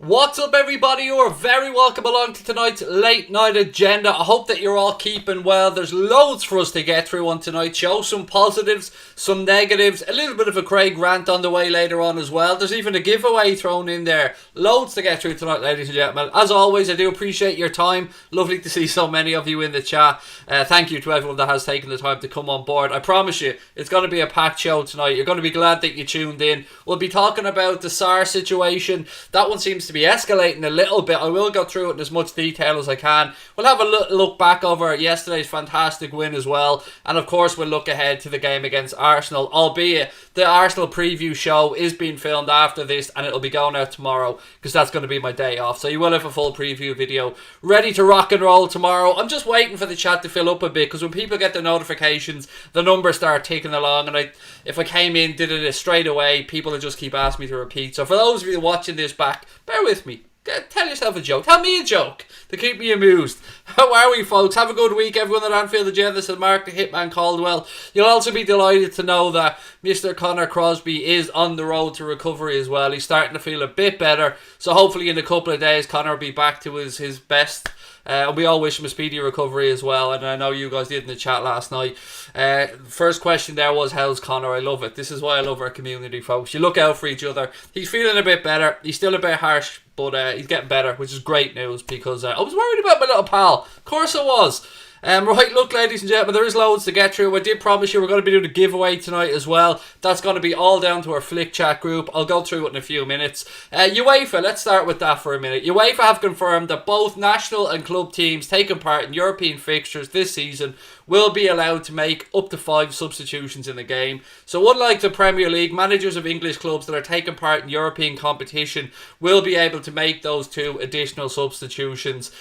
What's up, everybody? You are very welcome along to tonight's late night agenda. I hope that you're all keeping well. There's loads for us to get through on tonight's show. Some positives, some negatives, a little bit of a Craig rant on the way later on as well. There's even a giveaway thrown in there. Loads to get through tonight, ladies and gentlemen. As always, I do appreciate your time. Lovely to see so many of you in the chat. Thank you to everyone that has taken the time to come on board. I promise you, it's going to be a packed show tonight. You're going to be glad that you tuned in. We'll be talking about the Sarr situation. That one seems to be escalating a little bit. I will go through it in as much detail as I can. We'll have a look back over yesterday's fantastic win as well, and of course we'll look ahead to the game against Arsenal, albeit the Arsenal preview show is being filmed after this and it'll be going out tomorrow because that's going to be my day off, so you will have a full preview video ready to rock and roll tomorrow. I'm just waiting for the chat to fill up a bit because when people get the notifications the numbers start ticking along, and if I came in, did it straight away, people will just keep asking me to repeat. So for those of you watching this back, bear with me. Tell yourself a joke. Tell me a joke to keep me amused. How are we, folks? Have a good week. Everyone at Anfield agenda said Mark the Hitman Caldwell. You'll also be delighted to know that Mr. Connor Crosby is on the road to recovery as well. He's starting to feel a bit better. So hopefully in a couple of days Connor will be back to his best. We all wish him a speedy recovery as well, and I know you guys did in the chat last night. First question there was, how's Connor? I love it. This is why I love our community, folks. You look out for each other. He's feeling a bit better. He's still a bit harsh, but he's getting better, which is great news because I was worried about my little pal. Of course I was. Right, look, ladies and gentlemen, there is loads to get through. I did promise you we're going to be doing a giveaway tonight as well. That's going to be all down to our Flick Chat group. I'll go through it in a few minutes. UEFA, let's start with that for a minute. UEFA have confirmed that both national and club teams taking part in European fixtures this season will be allowed to make up to 5 substitutions in the game. So unlike the Premier League, managers of English clubs that are taking part in European competition will be able to make those 2 additional substitutions.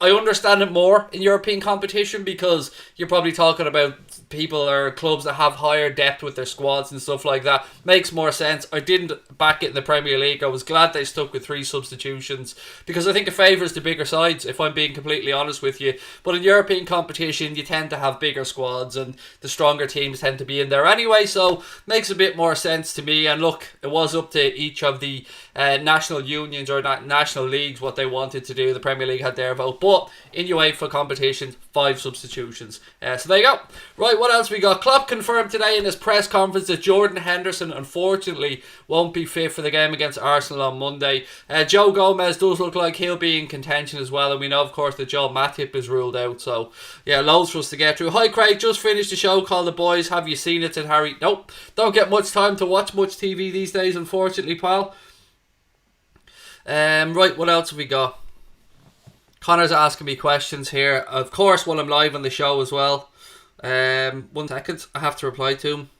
I understand it more in European competition because you're probably talking about people or clubs that have higher depth with their squads and stuff like that. Makes more sense. I didn't back it in the Premier League. I was glad they stuck with 3 substitutions because I think it favours the bigger sides, if I'm being completely honest with you. But in European competition, you tend to have bigger squads and the stronger teams tend to be in there anyway, so makes a bit more sense to me. And look, it was up to each of the national unions or national leagues what they wanted to do. The Premier League had their vote, but in UEFA competitions, 5 substitutions. So there you go. Right, what else we got? Klopp confirmed today in his press conference that Jordan Henderson unfortunately won't be fit for the game against Arsenal on Monday. Joe Gomez does look like he'll be in contention as well, and we know of course that Joel Matip is ruled out. So yeah, loads for us to get through. Hi Craig, just finished the show called The Boys. Have you seen it? Said Harry. Nope, don't get much time to watch much TV these days, unfortunately, pal. Right, what else have we got? Connor's asking me questions here, of course, while I'm live on the show as well. 1 second, I have to reply to him.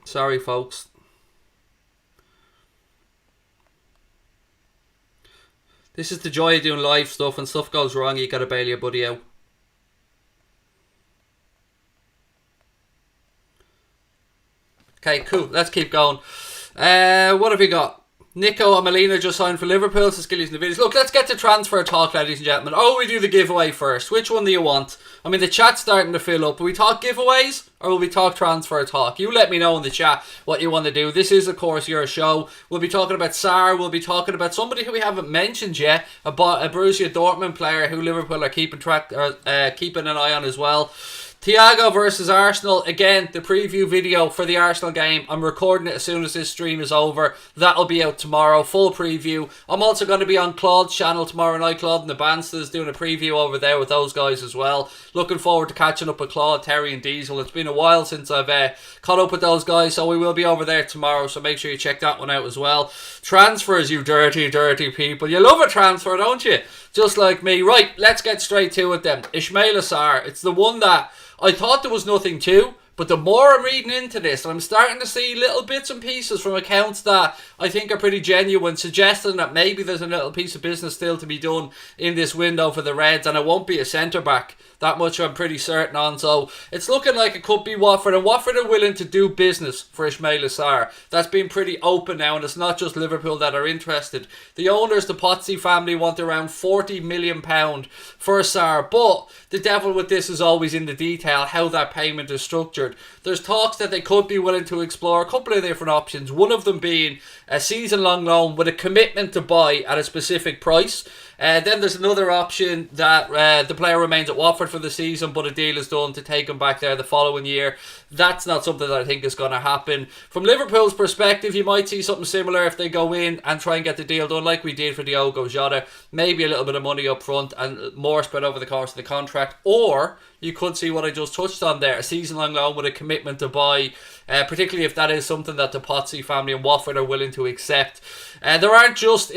Sorry, folks. This is the joy of doing live stuff. When stuff goes wrong, you gotta bail your buddy out. Okay, cool. Let's keep going. What have we got? Nico and Melina just signed for Liverpool, so Skilly's in the videos. Look, let's get to transfer talk, ladies and gentlemen. Oh, we do the giveaway first. Which one do you want? I mean, the chat's starting to fill up. Will we talk giveaways or will we talk transfer talk? You let me know in the chat what you want to do. This is, of course, your show. We'll be talking about Sarr. We'll be talking about somebody who we haven't mentioned yet, a Borussia Dortmund player who Liverpool are keeping an eye on as well. Thiago versus Arsenal. Again, the preview video for the Arsenal game. I'm recording it as soon as this stream is over. That'll be out tomorrow. Full preview. I'm also going to be on Claude's channel tomorrow night. Claude and the Banstas doing a preview over there with those guys as well. Looking forward to catching up with Claude, Terry and Diesel. It's been a while since I've caught up with those guys, so we will be over there tomorrow. So make sure you check that one out as well. Transfers, you dirty, dirty people. You love a transfer, don't you? Just like me. Right, let's get straight to it then. Ismaila Sarr. It's the one that I thought there was nothing to, But the more I'm reading into this, I'm starting to see little bits and pieces from accounts that I think are pretty genuine, suggesting that maybe there's a little piece of business still to be done in this window for the Reds, and it won't be a centre-back. That much I'm pretty certain on. So it's looking like it could be Watford, and Watford are willing to do business for Ismaila Sarr. That's been pretty open now, and it's not just Liverpool that are interested. The owners, the Pozzi family, want around £40 million for Sarr, but the devil with this is always in the detail, how that payment is structured. There's talks that they could be willing to explore a couple of different options, one of them being a season-long loan with a commitment to buy at a specific price. Then there's another option that the player remains at Watford for the season, but a deal is done to take him back there the following year. That's not something that I think is going to happen. From Liverpool's perspective, you might see something similar if they go in and try and get the deal done like we did for Thiago, Jadon. Maybe a little bit of money up front and more spread over the course of the contract. Or you could see what I just touched on there, a season-long loan with a commitment to buy, particularly if that is something that the Pozzi family and Watford are willing to accept. There isn't just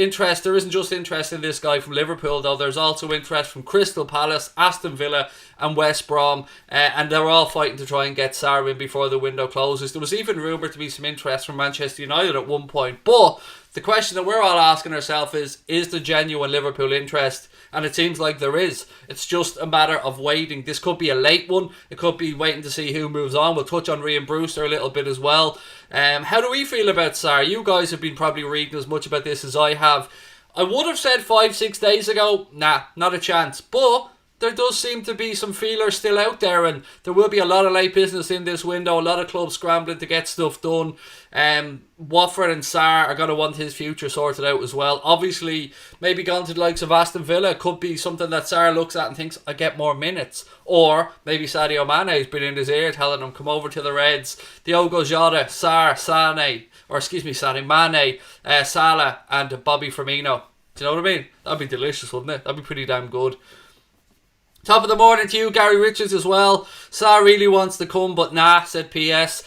interest in this guy from Liverpool, though. There's also interest from Crystal Palace, Aston Villa and West Brom, and they're all fighting to try and get Sarr in before the window closes. There was even rumoured to be some interest from Manchester United at one point, but the question that we're all asking ourselves is there genuine Liverpool interest? And it seems like there is. It's just a matter of waiting. This could be a late one. It could be waiting to see who moves on. We'll touch on Raheem Brewster a little bit as well. How do we feel about Sarr? You guys have been probably reading as much about this as I have. I would have said 5-6 days ago, nah, not a chance. But there does seem to be some feelers still out there, and there will be a lot of late business in this window, a lot of clubs scrambling to get stuff done. Watford and Sarr are going to want his future sorted out as well. Obviously, maybe gone to the likes of Aston Villa could be something that Sarr looks at and thinks, I get more minutes. Or maybe Sadio Mane has been in his ear telling him, come over to the Reds. Diogo Jota, Sarr, Mane, Salah and Bobby Firmino. Do you know what I mean? That'd be delicious, wouldn't it? That'd be pretty damn good. Top of the morning to you, Gary Richards as well. Sarr really wants to come, but nah, said PS.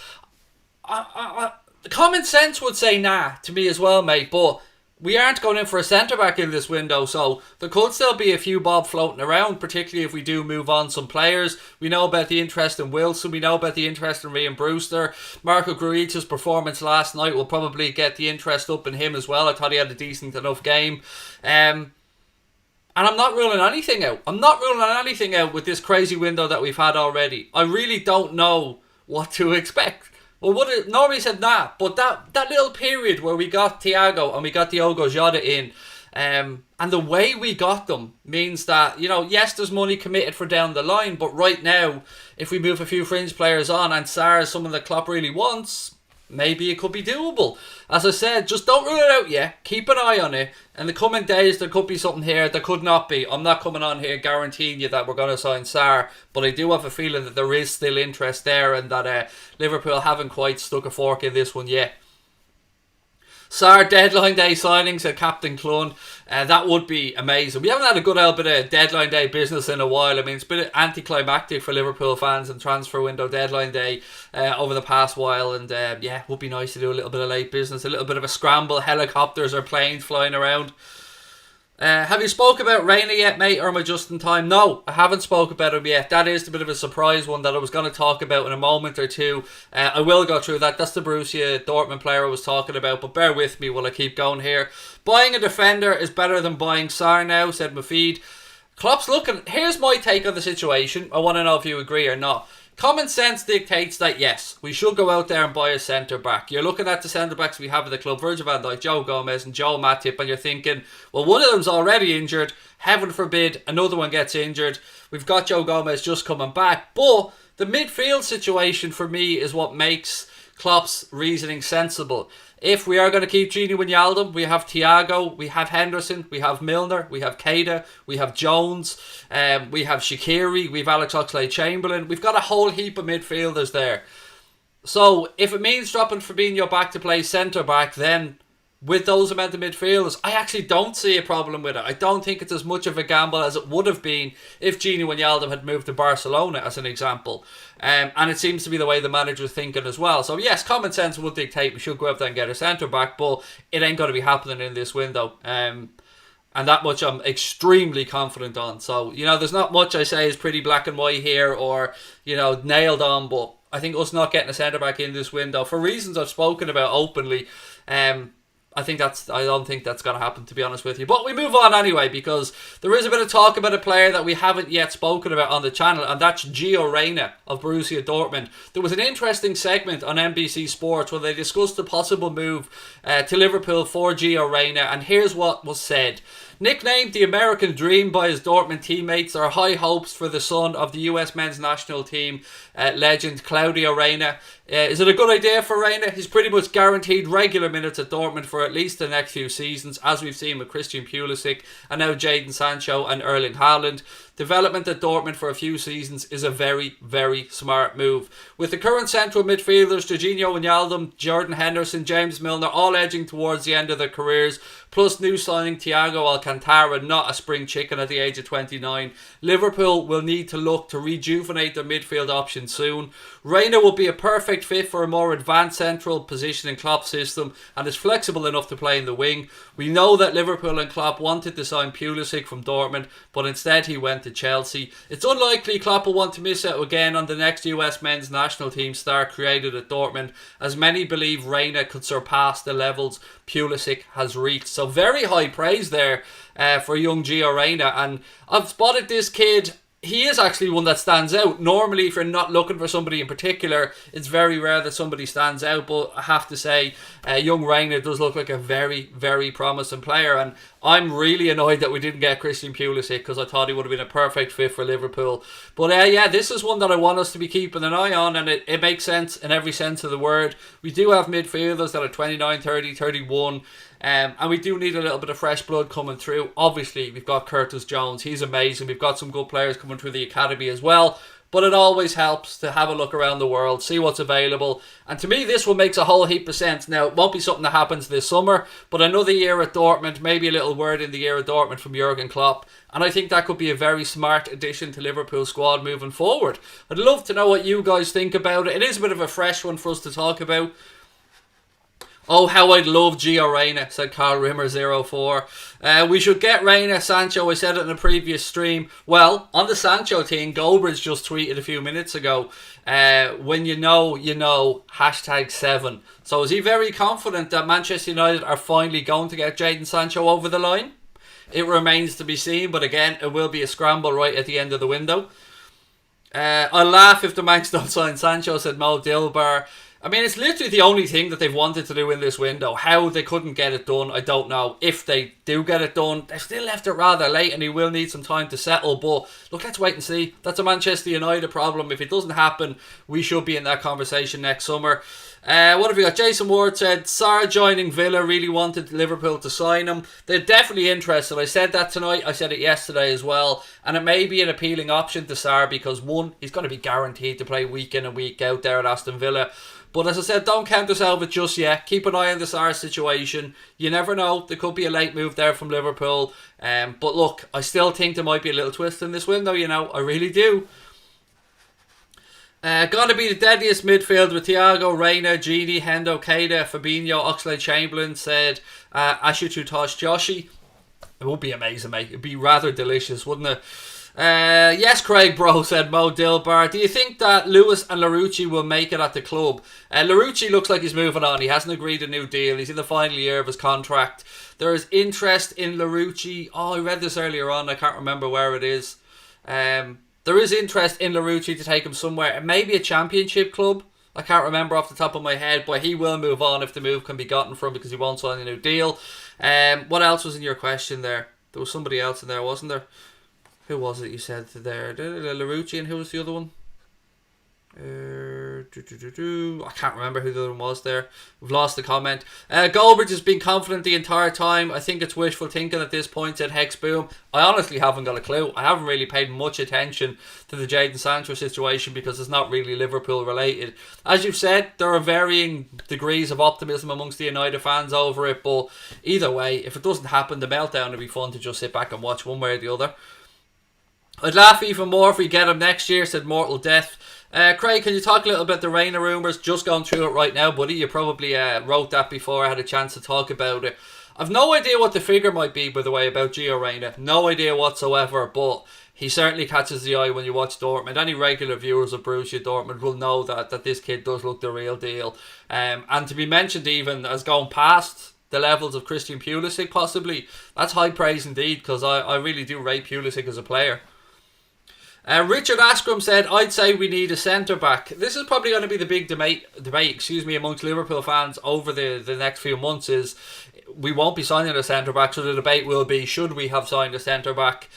Common sense would say nah to me as well, mate, but we aren't going in for a centre-back in this window, so there could still be a few bob floating around, particularly if we do move on some players. We know about the interest in Wilson, we know about the interest in Raheem Brewster. Marco Grujić's performance last night will probably get the interest up in him as well. I thought he had a decent enough game. And I'm not ruling anything out. I'm not ruling anything out with this crazy window that we've had already. I really don't know what to expect. Well, normally said nah, but that little period where we got Thiago and we got Diogo Jota in, and the way we got them means that, yes, there's money committed for down the line, but right now, if we move a few fringe players on and Sarr is someone that Klopp really wants, maybe it could be doable. As I said, just don't rule it out yet. Keep an eye on it. In the coming days, there could be something here. There could not be. I'm not coming on here guaranteeing you that we're going to sign Sarr, but I do have a feeling that there is still interest there and that Liverpool haven't quite stuck a fork in this one yet. Sarr deadline day signing, said Captain Clun. That would be amazing. We haven't had a good old bit of deadline day business in a while. I mean, it's been anticlimactic for Liverpool fans and transfer window deadline day over the past while. And it would be nice to do a little bit of late business, a little bit of a scramble, helicopters or planes flying around. Have you spoke about Reina yet, mate, or am I just in time? No, I haven't spoke about him yet. That is a bit of a surprise one that I was going to talk about in a moment or two. I will go through that. That's the Borussia Dortmund player I was talking about, but bear with me while I keep going here. Buying a defender is better than buying Sarr now, said Mafid. Klopp's looking. Here's my take on the situation. I want to know if you agree or not. Common sense dictates that, yes, we should go out there and buy a centre-back. You're looking at the centre-backs we have at the club, Virgil van Dijk, Joe Gomez and Joe Matip, and you're thinking, well, one of them's already injured. Heaven forbid another one gets injured. We've got Joe Gomez just coming back. But the midfield situation for me is what makes Klopp's reasoning sensible. If we are going to keep Gini Wijnaldum, we have Thiago, we have Henderson, we have Milner, we have Keita, we have Jones, we have Shaqiri, we have Alex Oxlade-Chamberlain. We've got a whole heap of midfielders there. So if it means dropping Fabinho back to play centre-back, then with those amount of midfielders, I actually don't see a problem with it. I don't think it's as much of a gamble as it would have been if Gini Wijnaldum had moved to Barcelona, as an example. And it seems to be the way the manager's thinking as well. So yes, common sense would dictate we should go out there and get a centre-back, but it ain't going to be happening in this window. And that much I'm extremely confident on. So, there's not much I say is pretty black and white here or, nailed on, but I think us not getting a centre-back in this window, for reasons I've spoken about openly, I don't think that's going to happen, to be honest with you. But we move on anyway, because there is a bit of talk about a player that we haven't yet spoken about on the channel, and that's Gio Reyna of Borussia Dortmund. There was an interesting segment on NBC Sports where they discussed the possible move to Liverpool for Gio Reyna, and here's what was said. Nicknamed the American Dream by his Dortmund teammates, there are high hopes for the son of the US men's national team legend Claudio Reyna. Is it a good idea for Reyna? He's pretty much guaranteed regular minutes at Dortmund for at least the next few seasons, as we've seen with Christian Pulisic and now Jadon Sancho and Erling Haaland. Development at Dortmund for a few seasons is a very, very smart move. With the current central midfielders, Jorginho Wijnaldum, Jordan Henderson, James Milner, all edging towards the end of their careers, plus new signing Thiago Alcantara, not a spring chicken at the age of 29, Liverpool will need to look to rejuvenate their midfield options soon. Reyna will be a perfect fit for a more advanced central position in Klopp's system and is flexible enough to play in the wing. We know that Liverpool and Klopp wanted to sign Pulisic from Dortmund, but instead he went to Chelsea. It's unlikely Klopp will want to miss out again on the next US men's national team star created at Dortmund, as many believe Reyna could surpass the levels Pulisic has reached. So very high praise there for young Gio Reyna, and I've spotted this kid. He is actually one that stands out. Normally, if you're not looking for somebody in particular, it's very rare that somebody stands out. But I have to say, young Reyna does look like a very, very promising player. And I'm really annoyed that we didn't get Christian Pulisic, because I thought he would have been a perfect fit for Liverpool. But yeah, this is one that I want us to be keeping an eye on. And it makes sense in every sense of the word. We do have midfielders that are 29, 30, 31. And we do need a little bit of fresh blood coming through. Obviously, we've got Curtis Jones. He's amazing. We've got some good players coming through the academy as well. But it always helps to have a look around the world, see what's available. And to me, this one makes a whole heap of sense. Now, it won't be something that happens this summer, but another year at Dortmund, maybe a little word in the year at Dortmund from Jurgen Klopp. And I think that could be a very smart addition to Liverpool's squad moving forward. I'd love to know what you guys think about it. It is a bit of a fresh one for us to talk about. Oh, how I'd love Gio Reyna, said Carl Rimmer04. We should get Reyna, Sancho. I said it in a previous stream. Well, on the Sancho team, Goldbridge just tweeted a few minutes ago, when you know, you know, #7. So is he very confident that Manchester United are finally going to get Jadon Sancho over the line? It remains to be seen, but again, it will be a scramble right at the end of the window. I'll laugh if the Manx don't sign Sancho, said Mo Dilbar. I mean, it's literally the only thing that they've wanted to do in this window. How they couldn't get it done, I don't know. If they do get it done, they've still left it rather late and he will need some time to settle. But look, let's wait and see. That's a Manchester United problem. If it doesn't happen, we should be in that conversation next summer. What have we got? Jason Ward said, Sarr joining Villa, really wanted Liverpool to sign him. They're definitely interested. I said that tonight. I said it yesterday as well. And it may be an appealing option to Sarr because, one, he's going to be guaranteed to play week in and week out there at Aston Villa. But as I said, don't count us out of it just yet. Keep an eye on the Sarr situation. You never know. There could be a late move there from Liverpool. But look, I still think there might be a little twist in this window, you know. I really do. Gotta be the deadliest midfield with Thiago, Reyna, Gini, Hendo, Keita, Fabinho, Oxlade-Chamberlain, said Ashutosh Joshi. It would be amazing, mate. It'd be rather delicious, wouldn't it? Yes, Craig Bro, said Mo Dilbar. Do you think that Lewis and Larouci will make it at the club? Larouci looks like he's moving on. He hasn't agreed a new deal. He's in the final year of his contract. There is interest in Larouci. Oh, I read this earlier on. I can't remember where it is. There is interest in Larouci to take him somewhere. Maybe a championship club. I can't remember off the top of my head, but he will move on if the move can be gotten from because he won't sign a new deal. What else was in your question there? There was somebody else in there, wasn't there? Who was it you said there? Larouci, and who was the other one? I can't remember who the other one was there. We've lost the comment. Goldbridge has been confident the entire time. I think it's wishful thinking at this point, said Hex Boom. I honestly haven't got a clue. I haven't really paid much attention to the Jadon Sancho situation because it's not really Liverpool related. As you've said, there are varying degrees of optimism amongst the United fans over it, but either way, if it doesn't happen, the meltdown will be fun to just sit back and watch one way or the other. I'd laugh even more if we get him next year, said Mortal Death. Craig, can you talk a little about the Reyna rumours? Just going through it right now, buddy. You probably wrote that before I had a chance to talk about it. I've no idea what the figure might be, by the way, about Gio Reyna. No idea whatsoever, but he certainly catches the eye when you watch Dortmund. Any regular viewers of Borussia Dortmund will know that this kid does look the real deal. And to be mentioned even as going past the levels of Christian Pulisic possibly, that's high praise indeed, because I really do rate Pulisic as a player. Richard Askram said, I'd say we need a centre-back. This is probably going to be the big debate amongst Liverpool fans over the next few months is we won't be signing a centre-back, so the debate will be, should we have signed a centre-back?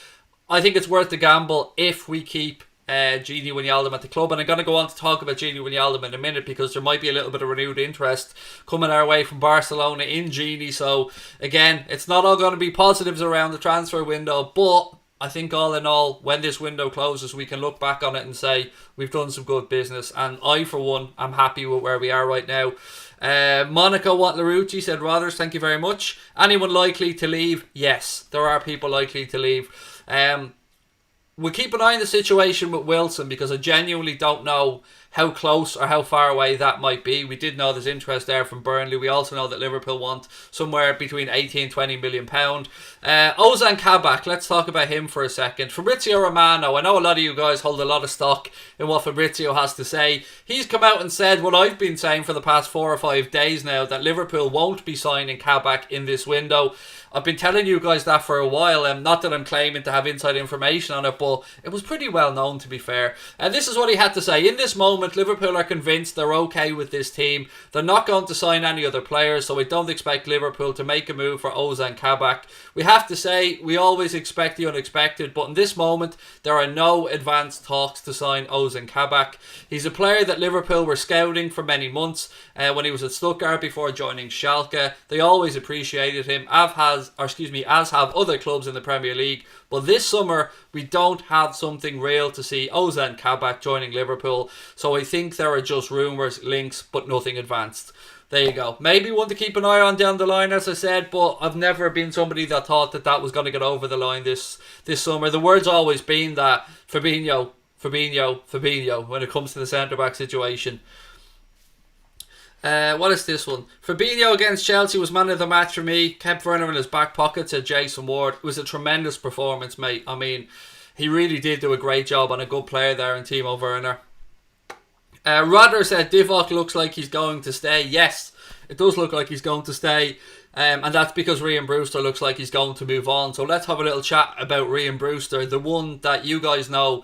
I think it's worth the gamble if we keep Gini Wijnaldum at the club, and I'm going to go on to talk about Gini Wijnaldum in a minute because there might be a little bit of renewed interest coming our way from Barcelona in Gini. So again, it's not all going to be positives around the transfer window, but I think all in all, when this window closes, we can look back on it and say we've done some good business, and I for one am happy with where we are right now. Monica Watlarucci said, Rothers, thank you very much. Anyone likely to leave? Yes, there are people likely to leave. We'll keep an eye on the situation with Wilson because I genuinely don't know how close or how far away that might be. We did know there's interest there from Burnley. We also know that Liverpool want somewhere between 80 and 20 million pound. Ozan Kabak, let's talk about him for a second. Fabrizio Romano, I know a lot of you guys hold a lot of stock in what Fabrizio has to say. He's come out and said what I've been saying for the past 4 or 5 days now, that Liverpool won't be signing Kabak in this window. I've been telling you guys that for a while, not that I'm claiming to have inside information on it, but it was pretty well known, to be fair. And this is what he had to say. In this moment, Liverpool are convinced they're okay with this team. They're not going to sign any other players, so we don't expect Liverpool to make a move for Ozan Kabak. We have to say, we always expect the unexpected, but in this moment, there are no advanced talks to sign Ozan Kabak. He's a player that Liverpool were scouting for many months when he was at Stuttgart before joining Schalke. They always appreciated him, as have other clubs in the Premier League. But this summer, we don't have something real to see Ozan Kabak joining Liverpool. So I think there are just rumours, links, but nothing advanced. There you go. Maybe one to keep an eye on down the line, as I said, but I've never been somebody that thought that was going to get over the line this summer. The word's always been that Firmino when it comes to the centre-back situation. What is this one? Fabinho against Chelsea was man of the match for me. Kept Werner in his back pocket, said Jason Ward. It was a tremendous performance, mate. I mean, he really did do a great job on a good player there in Timo Werner. Rodder said Divock looks like he's going to stay. Yes, it does look like he's going to stay. And that's because Raheem Brewster looks like he's going to move on. So let's have a little chat about Raheem Brewster. The one that you guys know,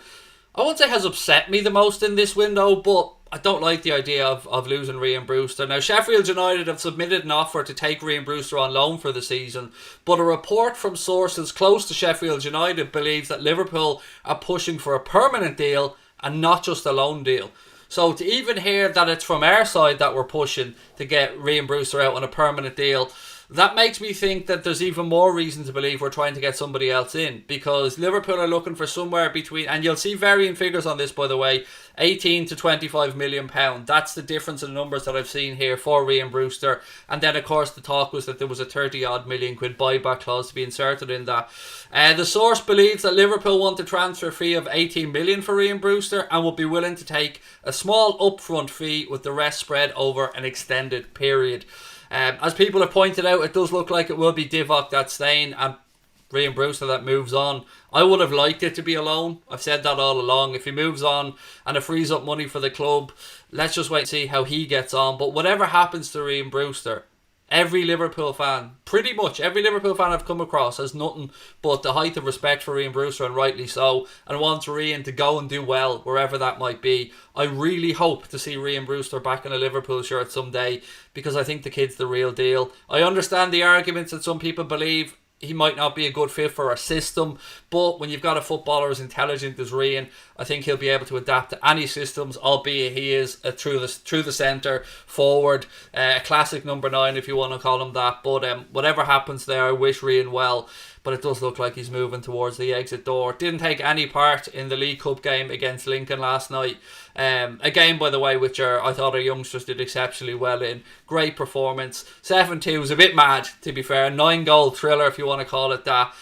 I won't say has upset me the most in this window, but I don't like the idea of losing Raheem Brewster. Now, Sheffield United have submitted an offer to take Raheem Brewster on loan for the season, but a report from sources close to Sheffield United believes that Liverpool are pushing for a permanent deal and not just a loan deal. So to even hear that it's from our side that we're pushing to get Raheem Brewster out on a permanent deal, that makes me think that there's even more reason to believe we're trying to get somebody else in, because Liverpool are looking for somewhere between, and you'll see varying figures on this by the way, 18 to 25 million pound. That's the difference in the numbers that I've seen here for Raheem Brewster. And then of course the talk was that there was a 30 odd million quid buyback clause to be inserted in that. The source believes that Liverpool want a transfer fee of 18 million for Raheem Brewster and will be willing to take a small upfront fee with the rest spread over an extended period. As people have pointed out, it does look like it will be Divock that's staying and Raheem Brewster that moves on. I would have liked it to be a loan. I've said that all along. If he moves on and it frees up money for the club, let's just wait and see how he gets on. But whatever happens to Raheem Brewster, every Liverpool fan, pretty much every Liverpool fan I've come across, has nothing but the height of respect for Raheem Brewster, and rightly so, and wants Raheem to go and do well wherever that might be. I really hope to see Raheem Brewster back in a Liverpool shirt someday, because I think the kid's the real deal. I understand the arguments that some people believe he might not be a good fit for our system, but when you've got a footballer as intelligent as Raheem, I think he'll be able to adapt to any systems, albeit he is a through the centre forward, a classic number 9 if you want to call him that. But whatever happens there, I wish Raheem well, but it does look like he's moving towards the exit door. Didn't take any part in the League Cup game against Lincoln last night. A game, by the way, which I thought our youngsters did exceptionally well in. Great performance. 7-2 was a bit mad, to be fair. 9-goal thriller, if you want to call it that.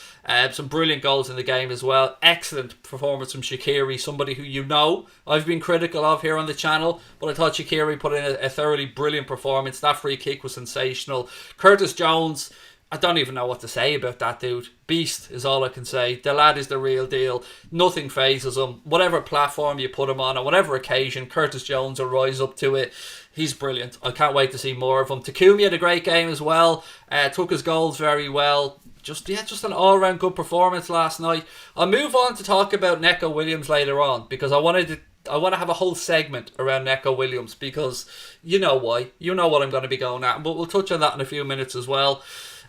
Some brilliant goals in the game as well. Excellent performance from Shaqiri, somebody who you know I've been critical of here on the channel, but I thought Shaqiri put in a thoroughly brilliant performance. That free kick was sensational. Curtis Jones, I don't even know what to say about that dude. Beast is all I can say. The lad is the real deal. Nothing phases him. Whatever platform you put him on whatever occasion, Curtis Jones will rise up to it. He's brilliant. I can't wait to see more of him. Takumi had a great game as well. Took his goals very well. Just an all-round good performance last night. I'll move on to talk about Neco Williams later on, because I want to have a whole segment around Neco Williams, because you know why. You know what I'm going to be going at. But we'll touch on that in a few minutes as well.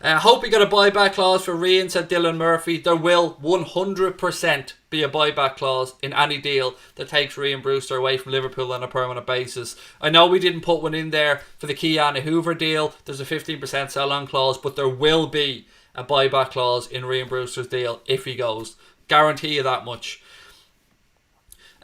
Hope you got a buyback clause for Raheem, said Dylan Murphy. There will 100% be a buyback clause in any deal that takes Raheem Brewster away from Liverpool on a permanent basis. I know we didn't put one in there for the Kylian Hoover deal. There's a 15% sell-on clause, but there will be a buyback clause in Raheem Brewster's deal if he goes. Guarantee you that much.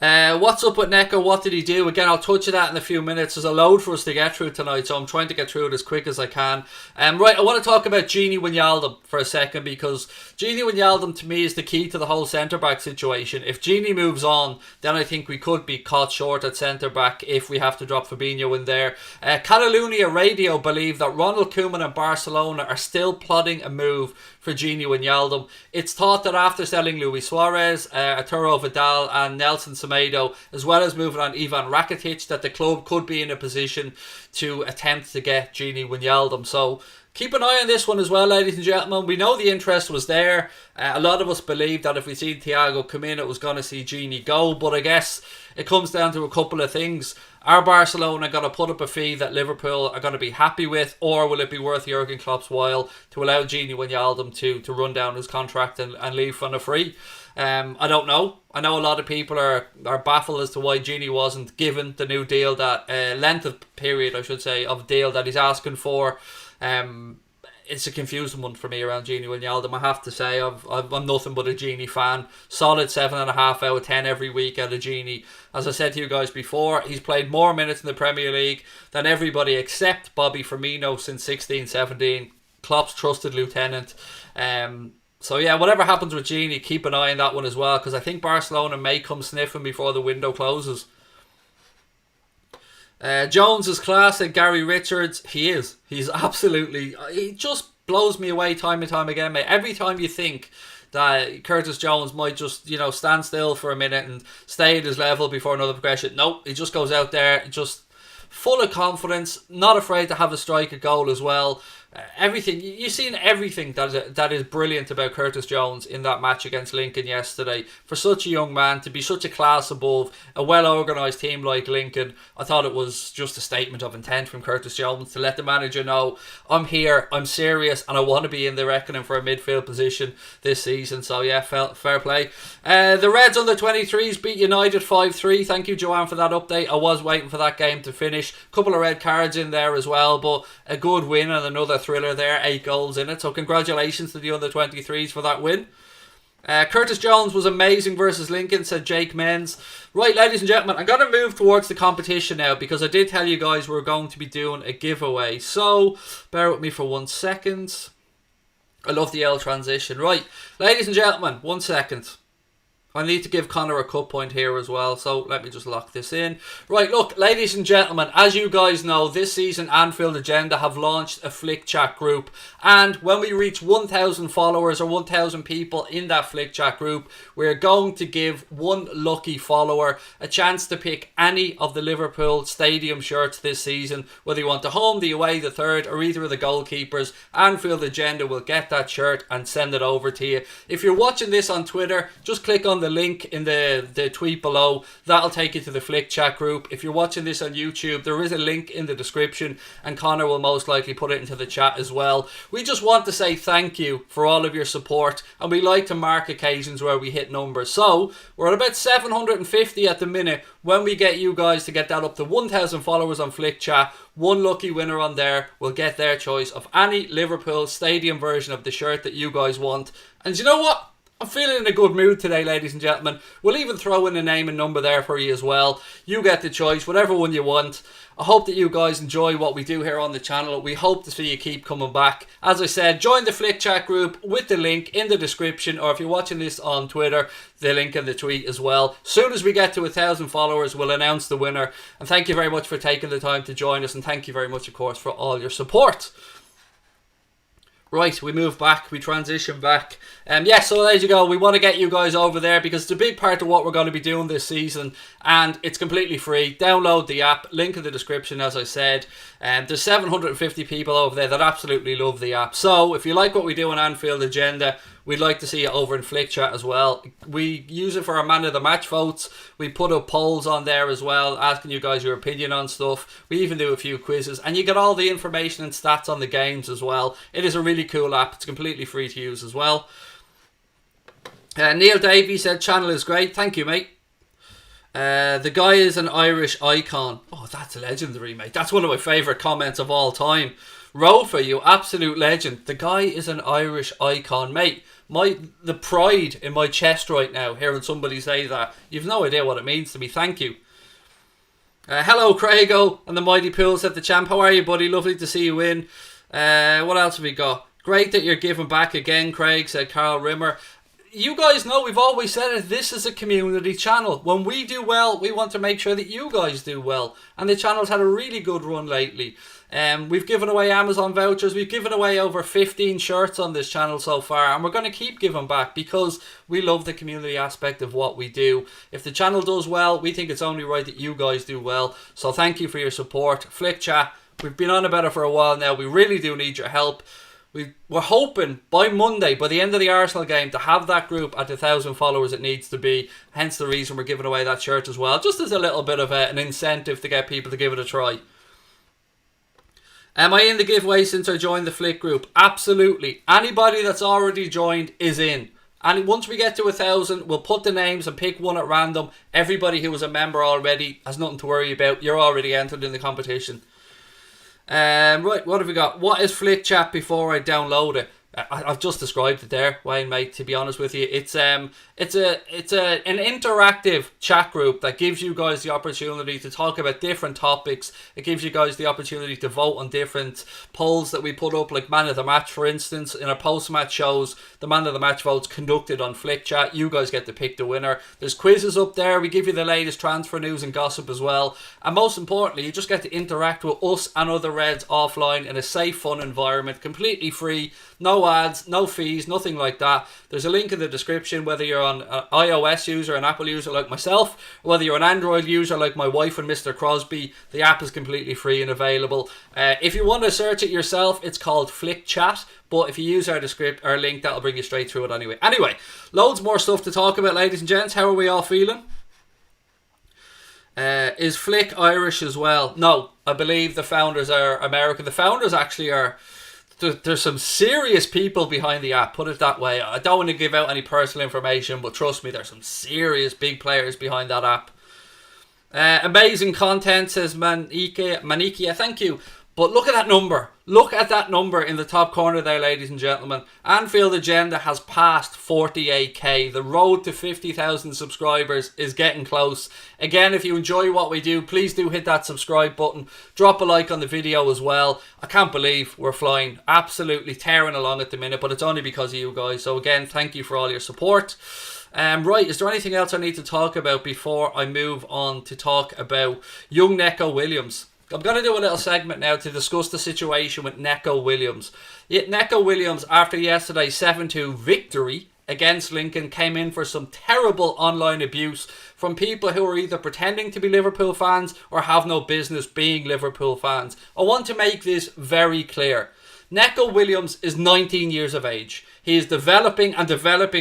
What's up with Neco? What did he do? Again, I'll touch on that in a few minutes. There's a load for us to get through tonight, so I'm trying to get through it as quick as I can. Right, I want to talk about Gini Wijnaldum for a second, because Gini Wijnaldum to me is the key to the whole centre-back situation. If Gini moves on, then I think we could be caught short at centre-back if we have to drop Fabinho in there. Catalunya Radio believe that Ronald Koeman and Barcelona are still plotting a move for Gini Wijnaldum. It's thought that after selling Luis Suarez, Arturo Vidal and Nelson Semedo, as well as moving on Ivan Rakitic, that the club could be in a position to attempt to get Gini Wijnaldum. So keep an eye on this one as well, ladies and gentlemen. We know the interest was there. A lot of us believed that if we see Thiago come in, it was going to see Gini go. But I guess it comes down to a couple of things. Are Barcelona going to put up a fee that Liverpool are going to be happy with, or will it be worth Jurgen Klopp's while to allow Gini Wijnaldum to run down his contract and leave on a free? I don't know. I know a lot of people are baffled as to why Gini wasn't given the new deal, that length of period, I should say, of deal that he's asking for. It's a confusing one for me around Gini Wijnaldum. I have to say, I'm nothing but a Gini fan. Solid 7.5 out of 10 every week out of Gini. As I said to you guys before, he's played more minutes in the Premier League than everybody except Bobby Firmino since 16-17. Klopp's trusted lieutenant. So yeah, whatever happens with Gini, keep an eye on that one as well, because I think Barcelona may come sniffing before the window closes. Jones is class, said Gary Richards. He is. He's absolutely... He just blows me away time and time again, mate. Every time you think that Curtis Jones might just, stand still for a minute and stay at his level before another progression. Nope, he just goes out there, just full of confidence, not afraid to have a strike, a goal as well. Everything, you've seen everything that is brilliant about Curtis Jones in that match against Lincoln yesterday. For such a young man to be such a class above a well-organised team like Lincoln, I thought it was just a statement of intent from Curtis Jones to let the manager know, I'm here, I'm serious, and I want to be in the reckoning for a midfield position this season. So yeah, fair play. The Reds under 23s beat United 5-3. Thank you, Joanne, for that update. I was waiting for that game to finish. Couple of red cards in there as well, but a good win and another thriller there, 8 goals in it, so congratulations to the under 23s for that win. Curtis Jones was amazing versus Lincoln, said Jake Menz. Right, ladies and gentlemen, I'm going to move towards the competition now, because I did tell you guys we're going to be doing a giveaway, so bear with me for 1 second. I love the L transition. Right, ladies and gentlemen, 1 second. I need to give Connor a cut point here as well, so let me just lock this in. Right, look, ladies and gentlemen, as you guys know, this season Anfield Agenda have launched a Flick Chat group, and when we reach 1,000 followers or 1,000 people in that Flick Chat group, we're going to give one lucky follower a chance to pick any of the Liverpool stadium shirts this season, whether you want the home, the away, the third, or either of the goalkeepers. Anfield Agenda will get that shirt and send it over to you. If you're watching this on Twitter, just click on the link in the tweet below. That'll take you to the Flick Chat group. If you're watching this on YouTube, there is a link in the description, and Connor will most likely put it into the chat as well. We just want to say thank you for all of your support, and we like to mark occasions where we hit numbers. So we're at about 750 at the minute. When we get you guys to get that up to 1,000 followers on Flick Chat, one lucky winner on there will get their choice of any Liverpool stadium version of the shirt that you guys want. And you know what? I'm feeling in a good mood today, ladies and gentlemen. We'll even throw in a name and number there for you as well. You get the choice, whatever one you want. I hope that you guys enjoy what we do here on the channel. We hope to see you keep coming back. As I said, join the Flick Chat group with the link in the description, or if you're watching this on Twitter, the link in the tweet as well. Soon as we get to 1,000 followers, we'll announce the winner. And thank you very much for taking the time to join us, and thank you very much, of course, for all your support. Right, we move back, we transition back. Yeah, so there you go. We want to get you guys over there because it's a big part of what we're going to be doing this season, and it's completely free. Download the app, link in the description, as I said. There's 750 people over there that absolutely love the app. So if you like what we do on Anfield Agenda, we'd like to see it over in Flick Chat as well. We use it for our man of the match votes. We put up polls on there as well, asking you guys your opinion on stuff. We even do a few quizzes, and you get all the information and stats on the games as well. It is a really cool app. It's completely free to use as well. Neil Davey said channel is great. Thank you, mate. The guy is an Irish icon. Oh, that's legendary, mate. That's one of my favourite comments of all time. Rofa, you absolute legend. The guy is an Irish icon, mate. The pride in my chest right now, hearing somebody say that. You've no idea what it means to me. Thank you. Hello, Craigo and the Mighty Pools at the champ. How are you, buddy? Lovely to see you in. What else have we got? Great that you're giving back again, Craig, said Carl Rimmer. You guys know we've always said it. This is a community channel. When we do well, we want to make sure that you guys do well. And the channel's had a really good run lately. We've given away Amazon vouchers. We've given away over 15 shirts on this channel so far. And we're going to keep giving back because we love the community aspect of what we do. If the channel does well, we think it's only right that you guys do well. So thank you for your support. Flick Chat, we've been on about it for a while now. We really do need your help. We're hoping by Monday, by the end of the Arsenal game, to have that group at 1,000 followers it needs to be. Hence the reason we're giving away that shirt as well. Just as a little bit of an incentive to get people to give it a try. Am I in the giveaway since I joined the Flick group? Absolutely. Anybody that's already joined is in. And once we get to 1,000, we'll put the names and pick one at random. Everybody who was a member already has nothing to worry about. You're already entered in the competition. Right, what have we got? What is Flick Chat before I download it? I've just described it there, Wayne, mate. To be honest with you, it's an interactive chat group that gives you guys the opportunity to talk about different topics. It gives you guys the opportunity to vote on different polls that we put up, like Man of the Match, for instance. In our post-match shows, the Man of the Match votes conducted on Flick Chat. You guys get to pick the winner. There's quizzes up there. We give you the latest transfer news and gossip as well. And most importantly, you just get to interact with us and other Reds offline in a safe, fun environment, completely free. No ads, no fees, nothing like that. There's a link in the description, whether you're an iOS user, an Apple user like myself, or whether you're an Android user like my wife and Mr. Crosby. The app is completely free and available. If you want to search it yourself, it's called Flick Chat, but if you use our link, that'll bring you straight through it anyway. Anyway, loads more stuff to talk about, ladies and gents. How are we all feeling? Is Flick Irish as well? No, I believe the founders are American. The founders actually are... There's some serious people behind the app, put it that way. I don't want to give out any personal information, but trust me, there's some serious big players behind that app. Amazing content, says Manikia. Thank you. But look at that number. Look at that number in the top corner there, ladies and gentlemen. Anfield Agenda has passed 48k. The road to 50,000 subscribers is getting close. Again, if you enjoy what we do, please do hit that subscribe button. Drop a like on the video as well. I can't believe we're flying. Absolutely tearing along at the minute, but it's only because of you guys. So again, thank you for all your support. Right, is there anything else I need to talk about before I move on to talk about young Neco Williams? I'm going to do a little segment now to discuss the situation with Neco Williams. Yet Neco Williams, after yesterday's 7-2 victory against Lincoln, came in for some terrible online abuse from people who are either pretending to be Liverpool fans or have no business being Liverpool fans. I want to make this very clear. Neco Williams is 19 years of age. He is developing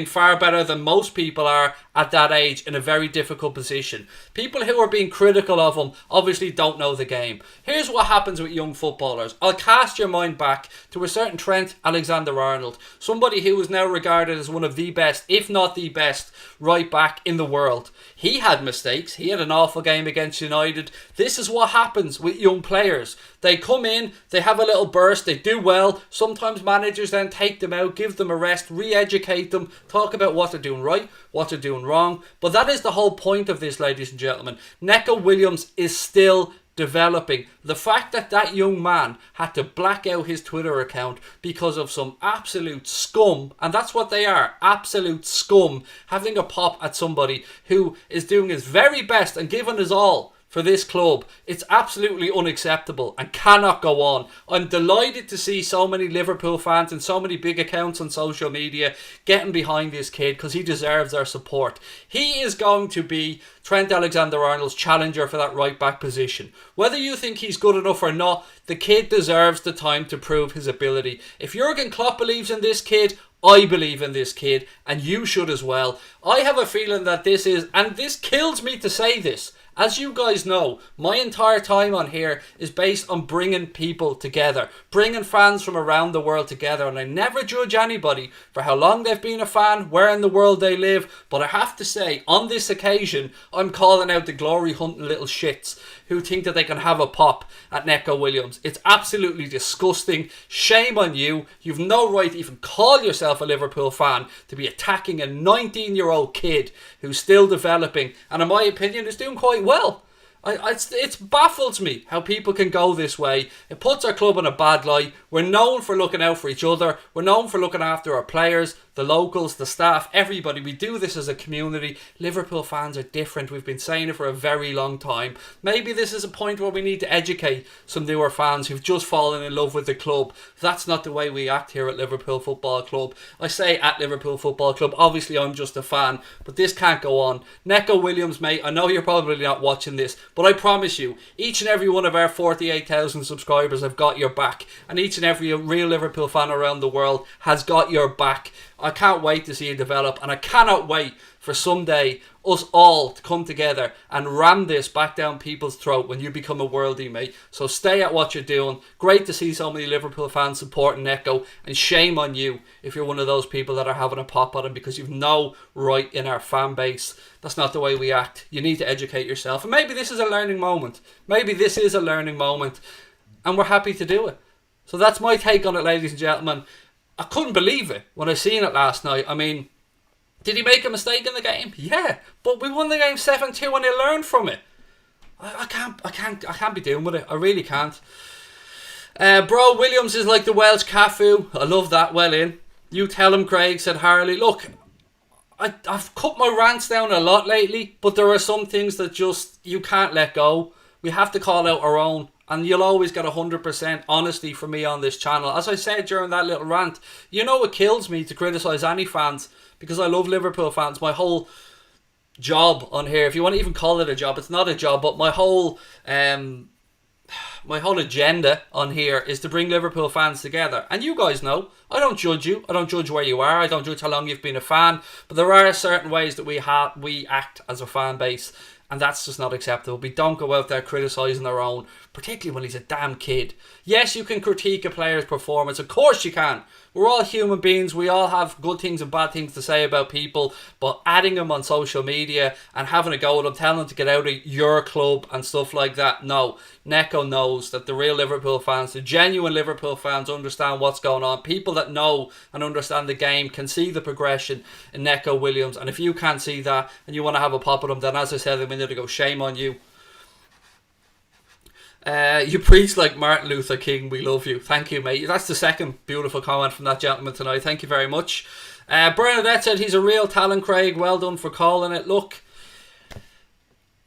far better than most people are at that age in a very difficult position. People who are being critical of him obviously don't know the game. Here's what happens with young footballers. I'll cast your mind back to a certain Trent Alexander-Arnold, somebody who is now regarded as one of the best, if not the best, right back in the world. He had mistakes. He had an awful game against United. This is what happens with young players. They come in, they have a little burst, they do well. Sometimes managers then take them out, give them a rest, re-educate them, talk about what they're doing right, what they're doing wrong. But that is the whole point of this, ladies and gentlemen. Neco Williams is still developing. The fact that that young man had to black out his Twitter account because of some absolute scum, and that's what they are, absolute scum, having a pop at somebody who is doing his very best and giving his all for this club. It's absolutely unacceptable and cannot go on. I'm delighted to see so many Liverpool fans and so many big accounts on social media getting behind this kid because he deserves our support. He is going to be Trent Alexander-Arnold's challenger for that right back position. Whether you think he's good enough or not, the kid deserves the time to prove his ability. If Jurgen Klopp believes in this kid, I believe in this kid, and you should as well. I have a feeling that this is, and this kills me to say this, as you guys know, my entire time on here is based on bringing people together, bringing fans from around the world together, and I never judge anybody for how long they've been a fan, where in the world they live, but I have to say, on this occasion, I'm calling out the glory hunting little shits who think that they can have a pop at Neco Williams. It's absolutely disgusting. Shame on you. You've no right to even call yourself a Liverpool fan to be attacking a 19-year-old kid who's still developing and in my opinion is doing quite well. It baffles me how people can go this way. It puts our club in a bad light. We're known for looking out for each other. We're known for looking after our players, the locals, the staff, everybody. We do this as a community. Liverpool fans are different. We've been saying it for a very long time. Maybe this is a point where we need to educate some newer fans who've just fallen in love with the club. That's not the way we act here at Liverpool Football Club. I say at Liverpool Football Club. Obviously, I'm just a fan, but this can't go on. Neco Williams, mate, I know you're probably not watching this, but I promise you, each and every one of our 48,000 subscribers have got your back, and each and every real Liverpool fan around the world has got your back. I can't wait to see you develop, and I cannot wait for someday us all to come together and ram this back down people's throat when you become a worldie, mate. So stay at what you're doing. Great to see so many Liverpool fans supporting Neco, and shame on you if you're one of those people that are having a pop at him because you've no right in our fan base. That's not the way we act. You need to educate yourself, and maybe this is a learning moment. Maybe this is a learning moment, and we're happy to do it. So that's my take on it, ladies and gentlemen. I couldn't believe it when I seen it last night. I mean, did he make a mistake in the game? Yeah, but we won the game 7-2 and he learned from it. I can't be dealing with it. I really can't. Bro, Williams is like the Welsh Cafu. I love that. Well in. You tell him, Craig, said Harley. Look, I've cut my rants down a lot lately, but there are some things that just you can't let go. We have to call out our own. And you'll always get 100% honesty from me on this channel. As I said during that little rant, you know it kills me to criticise any fans because I love Liverpool fans. My whole job on here, if you want to even call it a job, it's not a job, but my whole agenda on here is to bring Liverpool fans together. And you guys know, I don't judge you. I don't judge where you are. I don't judge how long you've been a fan. But there are certain ways that we act as a fan base. And that's just not acceptable. We don't go out there criticising our own, particularly when he's a damn kid. Yes, you can critique a player's performance. Of course you can. We're all human beings. We all have good things and bad things to say about people. But adding them on social media and having a go at them, telling them to get out of your club and stuff like that. No. Neco knows that the real Liverpool fans, the genuine Liverpool fans understand what's going on. People that know and understand the game can see the progression in Neco Williams. And if you can't see that and you want to have a pop at them, then as I said a minute ago, shame on you. You preach like Martin Luther King. We love you. Thank you, mate. That's the second beautiful comment from that gentleman tonight. Thank you very much. Bernadette said he's a real talent, Craig. Well done for calling it. Look,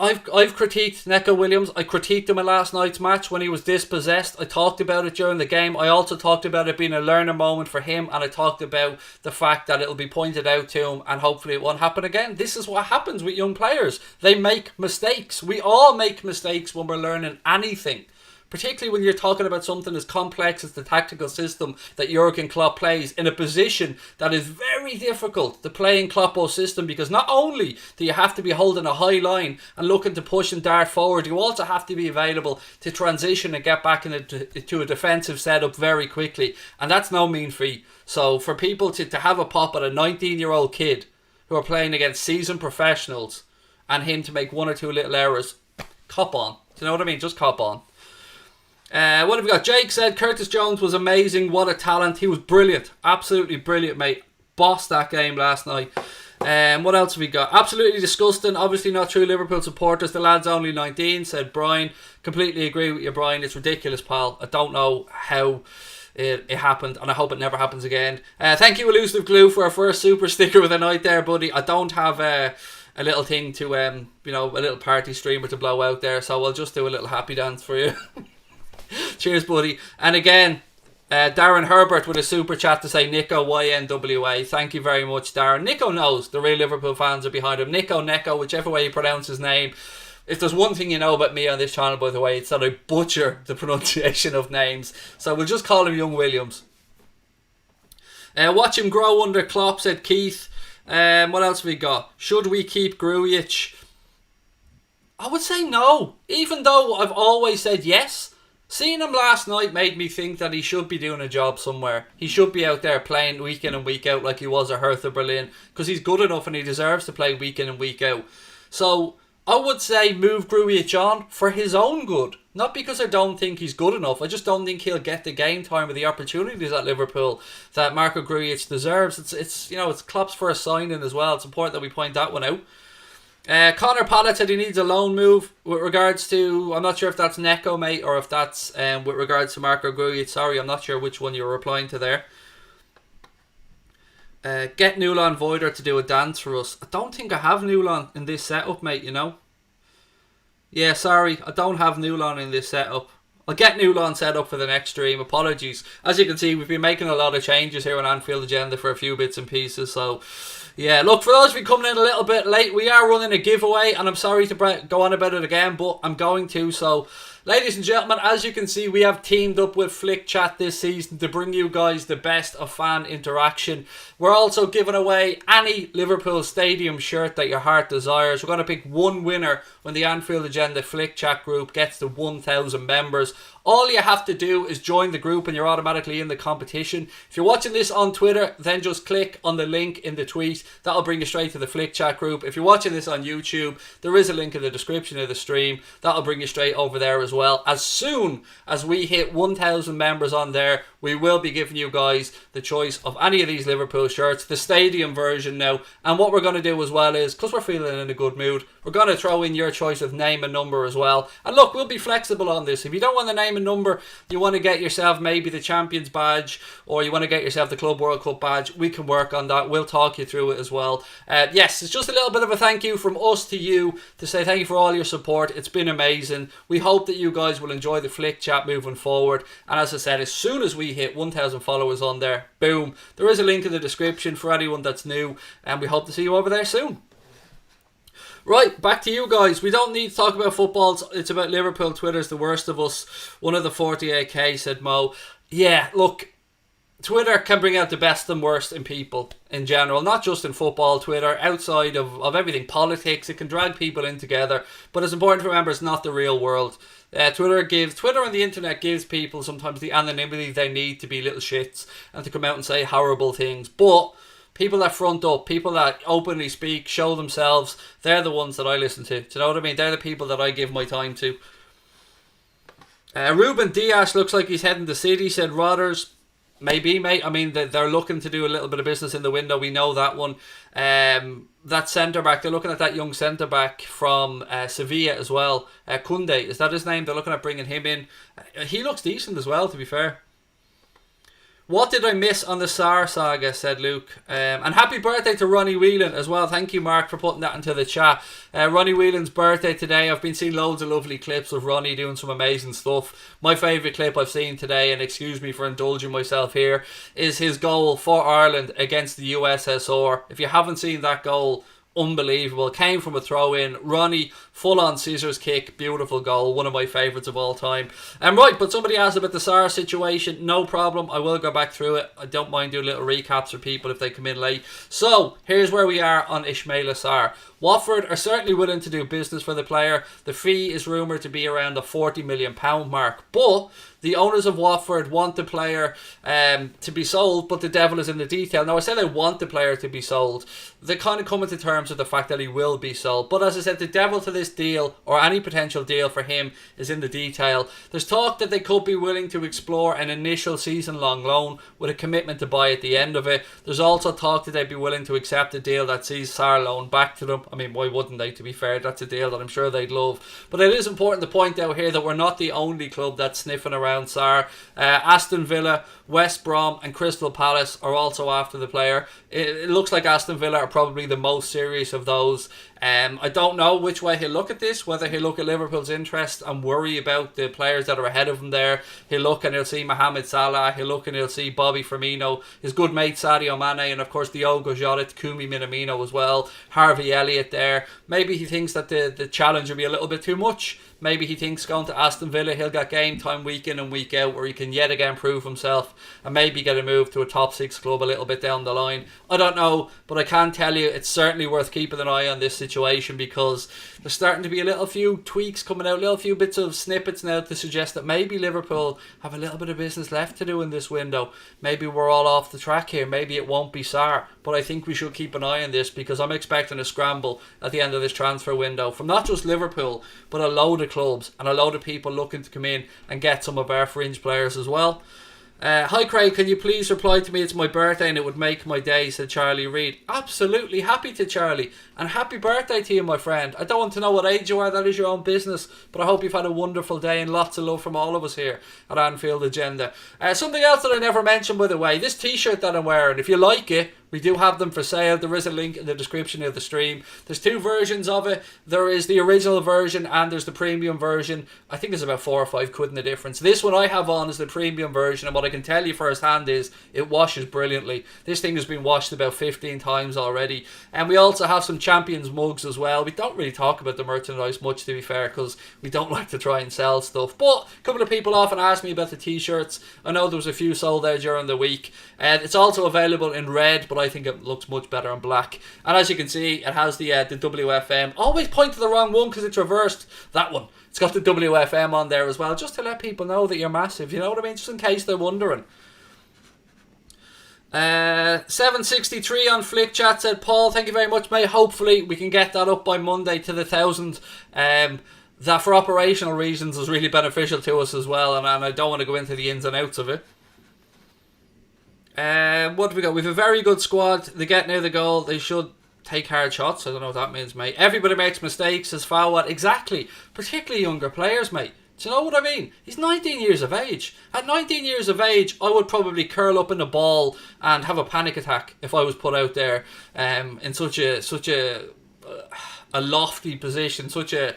I've critiqued Neco Williams. I critiqued him in last night's match when he was dispossessed. I talked about it during the game. I also talked about it being a learning moment for him, and I talked about the fact that it'll be pointed out to him and hopefully it won't happen again. This is what happens with young players. They make mistakes. We all make mistakes when we're learning anything. Particularly when you're talking about something as complex as the tactical system that Jurgen Klopp plays in a position that is very difficult to play in Klopp's system, because not only do you have to be holding a high line and looking to push and dart forward, you also have to be available to transition and get back into a defensive setup very quickly, and that's no mean feat. So for people to have a pop at a 19-year-old kid who are playing against seasoned professionals and him to make one or two little errors, cop on. Do you know what I mean? Just cop on. What have we got? Jake said Curtis Jones was amazing. What a talent. He was brilliant. Absolutely brilliant, mate. Bossed that game last night. What else have we got? Absolutely disgusting. Obviously not true Liverpool supporters. The lad's only 19, said Brian. Completely agree with you, Brian. It's ridiculous, pal. I don't know how it happened, and I hope it never happens again. Thank you, Elusive Glue, for our first super sticker of the night there, buddy. I don't have a little thing to a little party streamer to blow out there. So I'll just do a little happy dance for you. Cheers, buddy. And again, Darren Herbert with a super chat to say Nico YNWA. Thank you very much, Darren. Nico knows the real Liverpool fans are behind him. Nico, whichever way you pronounce his name. If there's one thing you know about me on this channel, by the way, it's that I butcher the pronunciation of names. So we'll just call him Young Williams. Watch him grow under Klopp, said Keith. What else have we got? Should we keep Grujic? I would say no. Even though I've always said yes. Seeing him last night made me think that he should be doing a job somewhere. He should be out there playing week in and week out like he was at Hertha Berlin. Because he's good enough and he deserves to play week in and week out. So I would say move Grujic on for his own good. Not because I don't think he's good enough. I just don't think he'll get the game time or the opportunities at Liverpool that Marco Grujic deserves. It's Klopp's first signing as well. It's important that we point that one out. Connor Pallett said he needs a loan move with regards to, I'm not sure if that's Neko, mate, or if that's with regards to Marco Grujic. Sorry, I'm not sure which one you're replying to there. Get Nulan Voider to do a dance for us. I don't think I have Nulan in this setup, mate, you know. Yeah, sorry, I don't have Nulan in this setup. I'll get Nulan set up for the next stream. Apologies. As you can see, we've been making a lot of changes here on Anfield Agenda for a few bits and pieces, so yeah, look, for those of you coming in a little bit late, we are running a giveaway, and I'm sorry to go on about it again, but I'm going to. So, ladies and gentlemen, as you can see, we have teamed up with Flick Chat this season to bring you guys the best of fan interaction. We're also giving away any Liverpool Stadium shirt that your heart desires. We're going to pick one winner when the Anfield Agenda Flick Chat group gets to 1,000 members. All you have to do is join the group and you're automatically in the competition. If you're watching this on Twitter, then just click on the link in the tweet. That'll bring you straight to the Flick Chat group. If you're watching this on YouTube, there is a link in the description of the stream. That'll bring you straight over there as well. As soon as we hit 1,000 members on there, we will be giving you guys the choice of any of these Liverpool shirts, the stadium version now. And what we're going to do as well is, because we're feeling in a good mood, we're going to throw in your choice of name and number as well. And look, we'll be flexible on this. If you don't want the name and number, you want to get yourself maybe the Champions badge, or you want to get yourself the Club World Cup badge, we can work on that. We'll talk you through it as well. Yes, it's just a little bit of a thank you from us to you to say thank you for all your support. It's been amazing. We hope that you guys will enjoy the Flick Chat moving forward. And as I said, as soon as we hit 1,000 followers on there, boom, there is a link in the description for anyone that's new, and we hope to see you over there soon. Right, back to you guys. We don't need to talk about football. It's about Liverpool. Twitter's the worst of us. One of the 48k, said Mo. Yeah, look, Twitter can bring out the best and worst in people in general, not just in football. Twitter, outside of everything, politics, it can drag people in together. But it's important to remember it's not the real world. Twitter and the internet gives people sometimes the anonymity they need to be little shits and to come out and say horrible things. But people that front up, people that openly speak, show themselves, they're the ones that I listen to. Do you know what I mean? They're the people that I give my time to. Ruben Diaz looks like he's heading to City, said Rodgers. Maybe, mate. I mean, they're looking to do a little bit of business in the window. We know that one. That centre-back, they're looking at that young centre-back from Sevilla as well. Koundé, is that his name? They're looking at bringing him in. He looks decent as well, to be fair. What did I miss on the Sarr saga, said Luke. And happy birthday to Ronnie Whelan as well. Thank you, Mark, for putting that into the chat. Ronnie Whelan's birthday today. I've been seeing loads of lovely clips of Ronnie doing some amazing stuff. My favourite clip I've seen today, and excuse me for indulging myself here, is his goal for Ireland against the USSR. If you haven't seen that goal, unbelievable. Came from a throw-in. Ronnie, full-on scissors kick. Beautiful goal. One of my favourites of all time. Right, but somebody asked about the Sarr situation. No problem. I will go back through it. I don't mind doing little recaps for people if they come in late. So, here's where we are on Ismaila Sarr. Watford are certainly willing to do business for the player. The fee is rumoured to be around the £40 million mark. But the owners of Watford want the player to be sold, but the devil is in the detail. Now, I say they want the player to be sold. They kind of come into terms with the fact that he will be sold. But as I said, the devil to this deal, or any potential deal for him, is in the detail. There's talk that they could be willing to explore an initial season-long loan with a commitment to buy at the end of it. There's also talk that they'd be willing to accept a deal that sees Sarr loan back to them. I mean, why wouldn't they, to be fair? That's a deal that I'm sure they'd love. But it is important to point out here that we're not the only club that's sniffing around Sarr. Aston Villa, West Brom and Crystal Palace are also after the player. It looks like Aston Villa are probably the most serious of those. I don't know which way he'll look at this, whether he'll look at Liverpool's interest and worry about the players that are ahead of him there. He'll look and he'll see Mohamed Salah, he'll look and he'll see Bobby Firmino, his good mate Sadio Mane, and of course Diogo Jota, Kumi Minamino as well, Harvey Elliott there. Maybe he thinks that the challenge will be a little bit too much. Maybe he thinks going to Aston Villa, he'll get game time week in and week out where he can yet again prove himself and maybe get a move to a top 6 club a little bit down the line. I don't know, but I can tell you it's certainly worth keeping an eye on this situation, because there's starting to be a little few tweaks coming out, little few bits of snippets now to suggest that maybe Liverpool have a little bit of business left to do in this window. Maybe we're all off the track here. Maybe it won't be Sarr, but I think we should keep an eye on this, because I'm expecting a scramble at the end of this transfer window from not just Liverpool, but a load of clubs and a load of people looking to come in and get some of our fringe players as well. Hi Craig, can you please reply to me? It's my birthday and it would make my day, said Charlie Reid. Absolutely happy to, Charlie, and happy birthday to you, my friend. I don't want to know what age you are, that is your own business, but I hope you've had a wonderful day and lots of love from all of us here at Anfield Agenda. Something else that I never mentioned, by the way, this t-shirt that I'm wearing, if you like it, we do have them for sale. There is a link in the description of the stream. There's 2 versions of it. There is the original version and there's the premium version. I think there's about 4 or 5 quid in the difference. This one I have on is the premium version, and what I can tell you firsthand is it washes brilliantly. This thing has been washed about 15 times already. And we also have some Champions mugs as well. We don't really talk about the merchandise much, to be fair, because we don't like to try and sell stuff. But a couple of people often ask me about the t-shirts. I know there was a few sold there during the week. And it's also available in red, but I think it looks much better in black. And as you can see, it has the WFM. Always point to the wrong one because it's reversed. That one. It's got the WFM on there as well, just to let people know that you're massive. You know what I mean? Just in case they're wondering. 763 on Flick Chat said, Paul, thank you very much, mate. Hopefully we can get that up by Monday to the 1,000. That for operational reasons is really beneficial to us as well, and I don't want to go into the ins and outs of it. What have we got? We have a very good squad. They get near the goal. They should take hard shots. I don't know what that means, mate. Everybody makes mistakes, says Fawad. Exactly. Particularly younger players, mate. Do you know what I mean? He's 19 years of age. At 19 years of age, I would probably curl up in a ball and have a panic attack if I was put out there in such a lofty position, such a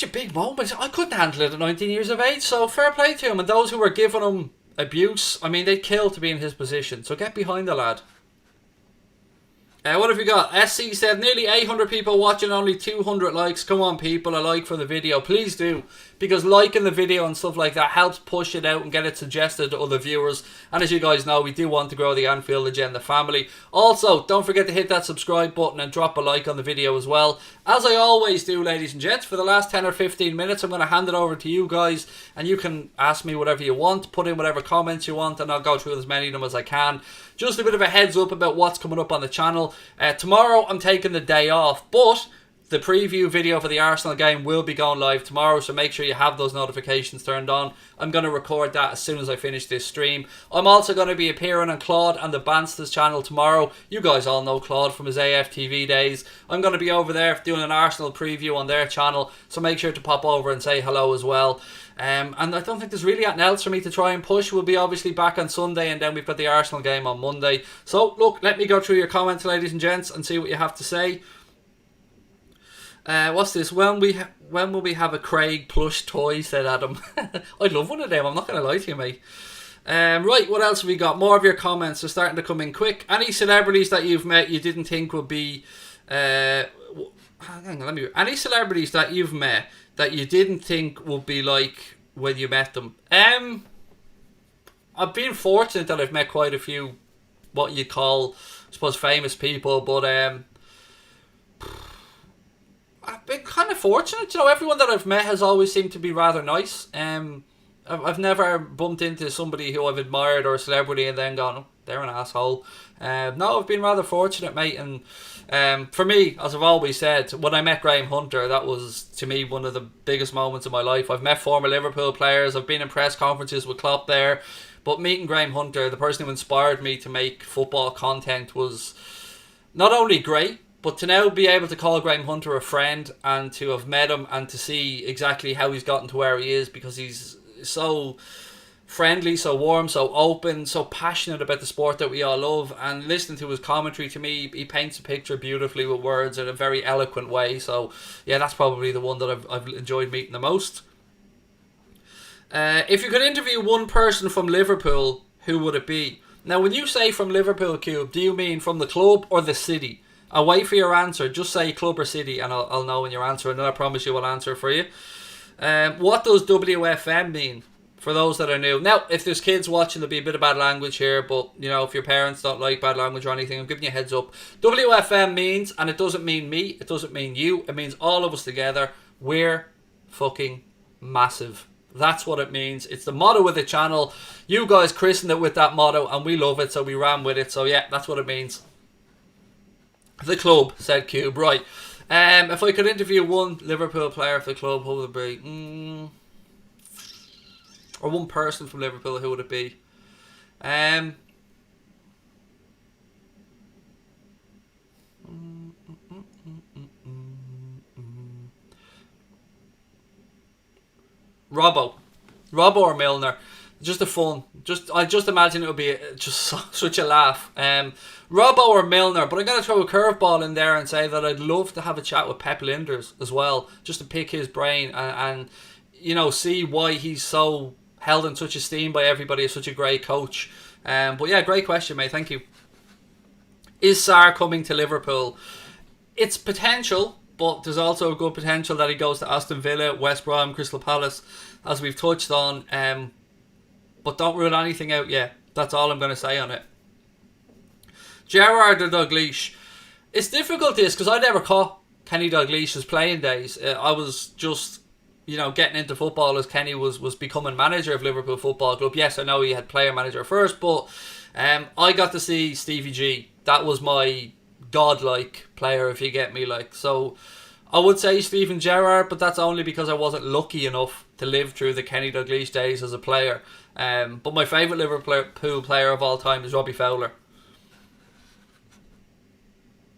big moment. I couldn't handle it at 19 years of age. So fair play to him, and those who were giving him abuse, I mean, they'd kill to be in his position. So get behind the lad. What have we got? SC said, nearly 800 people watching, only 200 likes. Come on, people, a like for the video. Please do, because liking the video and stuff like that helps push it out and get it suggested to other viewers. And as you guys know, we do want to grow the Anfield Agenda family. Also, don't forget to hit that subscribe button and drop a like on the video as well. As I always do, ladies and gents, for the last 10 or 15 minutes, I'm going to hand it over to you guys, and you can ask me whatever you want, put in whatever comments you want, and I'll go through as many of them as I can. Just a bit of a heads up about what's coming up on the channel. Tomorrow I'm taking the day off, but the preview video for the Arsenal game will be going live tomorrow, so make sure you have those notifications turned on. I'm going to record that as soon as I finish this stream. I'm also going to be appearing on Claude and the Bansters channel tomorrow. You guys all know Claude from his AFTV days. I'm going to be over there doing an Arsenal preview on their channel, so make sure to pop over and say hello as well. And I don't think there's really anything else for me to try and push. We'll be obviously back on Sunday, and then we've got the Arsenal game on Monday. So look, let me go through your comments, ladies and gents, and see what you have to say. What's this? When will we have a Craig plush toy, said Adam. I'd love one of them, I'm not going to lie to you, mate. Right, what else have we got? More of your comments are starting to come in quick. Any celebrities that you've met you didn't think would be... hang on, any celebrities that you've met that you didn't think would be like when you met them? I've been fortunate that I've met quite a few what you call, I suppose, famous people, but I've been kind of fortunate. You know, everyone that I've met has always seemed to be rather nice. I've never bumped into somebody who I've admired or a celebrity and then gone, oh, they're an asshole. No, I've been rather fortunate, mate. And for me, as I've always said, when I met Graham Hunter, that was, to me, one of the biggest moments of my life. I've met former Liverpool players. I've been in press conferences with Klopp there. But meeting Graham Hunter, the person who inspired me to make football content, was not only great, but to now be able to call Graham Hunter a friend and to have met him and to see exactly how he's gotten to where he is, because he's so friendly, so warm, so open, so passionate about the sport that we all love. And listening to his commentary, to me, he paints a picture beautifully with words in a very eloquent way. So yeah, that's probably the one that I've enjoyed meeting the most. If you could interview one person from Liverpool, who would it be? Now, when you say from Liverpool, Cube, do you mean from the club or the city? I'll wait for your answer. Just say club or city, and I'll know when your answer, and then I promise you I'll answer for you. What does WFM mean? For those that are new. Now, if there's kids watching, there'll be a bit of bad language here, but, you know, if your parents don't like bad language or anything, I'm giving you a heads up. WFM means, and it doesn't mean me, it doesn't mean you, it means all of us together, we're fucking massive. That's what it means. It's the motto of the channel. You guys christened it with that motto, and we love it, so we ran with it. So, yeah, that's what it means. The club, said Cube. Right. If I could interview one Liverpool player for the club, who would it be? Or one person from Liverpool, who would it be? Robbo or Milner. Just a fun. I just imagine it would be such a laugh. Robbo or Milner, but I'm going to throw a curveball in there and say that I'd love to have a chat with Pep Linders as well, just to pick his brain and you know, see why he's so held in such esteem by everybody as such a great coach. But yeah, great question, mate. Thank you. Is Sarr coming to Liverpool? It's potential, but there's also a good potential that he goes to Aston Villa, West Brom, Crystal Palace, as we've touched on. But don't rule anything out yet. That's all I'm going to say on it. Gerrard or Dalglish? It's difficult this because I never caught Kenny Dalglish's playing days. I was just, you know, getting into football as Kenny was becoming manager of Liverpool Football Club. Yes, I know he had player manager first, but I got to see Stevie G. That was my godlike player, if you get me. Like, so I would say Steven Gerrard, but that's only because I wasn't lucky enough to live through the Kenny Dalglish days as a player. But my favourite Liverpool player of all time is Robbie Fowler.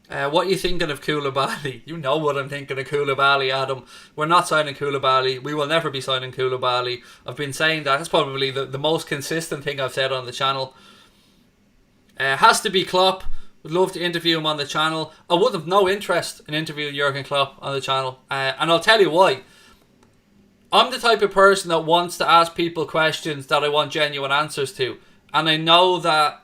What are you thinking of Koulibaly? You know what I'm thinking of Koulibaly, Adam. We're not signing Koulibaly. We will never be signing Koulibaly. I've been saying that. It's probably the most consistent thing I've said on the channel. Has to be Klopp. Would love to interview him on the channel. I would have no interest in interviewing Jurgen Klopp on the channel. And I'll tell you why. I'm the type of person that wants to ask people questions that I want genuine answers to. And I know that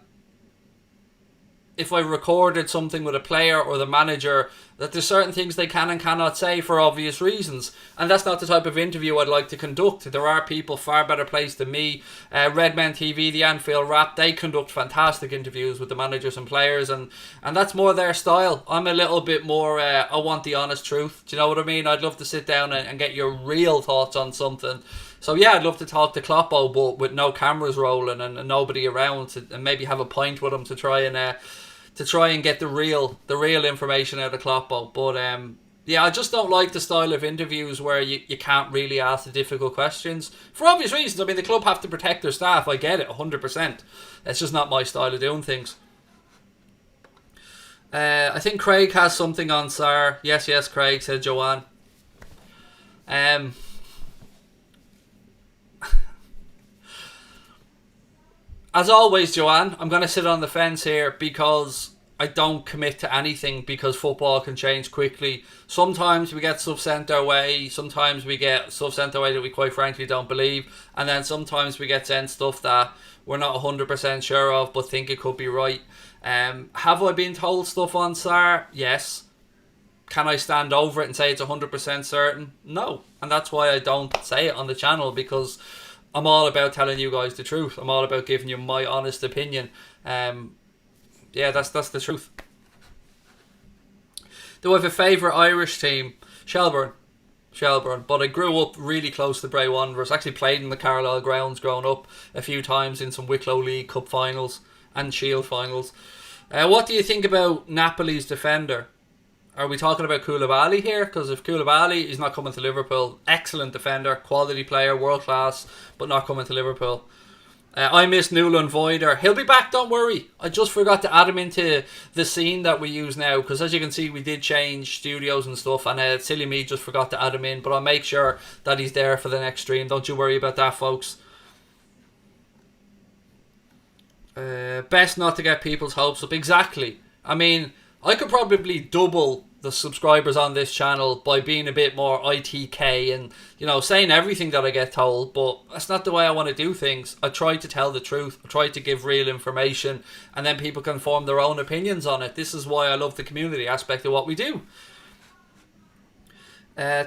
if I recorded something with a player or the manager, that there's certain things they can and cannot say for obvious reasons. And that's not the type of interview I'd like to conduct. There are people far better placed than me. Redmen TV, the Anfield Wrap, they conduct fantastic interviews with the managers and players, and that's more their style. I'm a little bit more, I want the honest truth. Do you know what I mean? I'd love to sit down and get your real thoughts on something. So yeah, I'd love to talk to Kloppo, but with no cameras rolling and nobody around, and maybe have a pint with him to try and get the real information out of Kloppo. But yeah, I just don't like the style of interviews where you can't really ask the difficult questions for obvious reasons. I mean, the club have to protect their staff. I get it 100%. It's just not my style of doing things. I think Craig has something on Sarr. Yes, Craig, said Joanne. As always, Joanne, I'm going to sit on the fence here because I don't commit to anything, because football can change quickly. Sometimes we get stuff sent our way. Sometimes we get stuff sent our way that we quite frankly don't believe. And then sometimes we get sent stuff that we're not 100% sure of but think it could be right. Have I been told stuff on Sarr? Yes. Can I stand over it and say it's 100% certain? No. And that's why I don't say it on the channel, because I'm all about telling you guys the truth. I'm all about giving you my honest opinion. Yeah, that's the truth. Do I have a favourite Irish team? Shelbourne. But I grew up really close to Bray Wanderers. Actually played in the Carlisle grounds growing up a few times in some Wicklow League Cup finals and Shield finals. What do you think about Napoli's defender? Are we talking about Koulibaly here? Because if Koulibaly is not coming to Liverpool, excellent defender, quality player, world class, but not coming to Liverpool. I miss Nuland Voider. He'll be back, don't worry. I just forgot to add him into the scene that we use now, because as you can see, we did change studios and stuff, and silly me, just forgot to add him in, but I'll make sure that he's there for the next stream. Don't you worry about that, folks. Best not to get people's hopes up. Exactly. I mean, I could probably double the subscribers on this channel by being a bit more ITK and, you know, saying everything that I get told, but that's not the way I want to do things. I try to tell the truth. I try to give real information, and then people can form their own opinions on it. This is why I love the community aspect of what we do.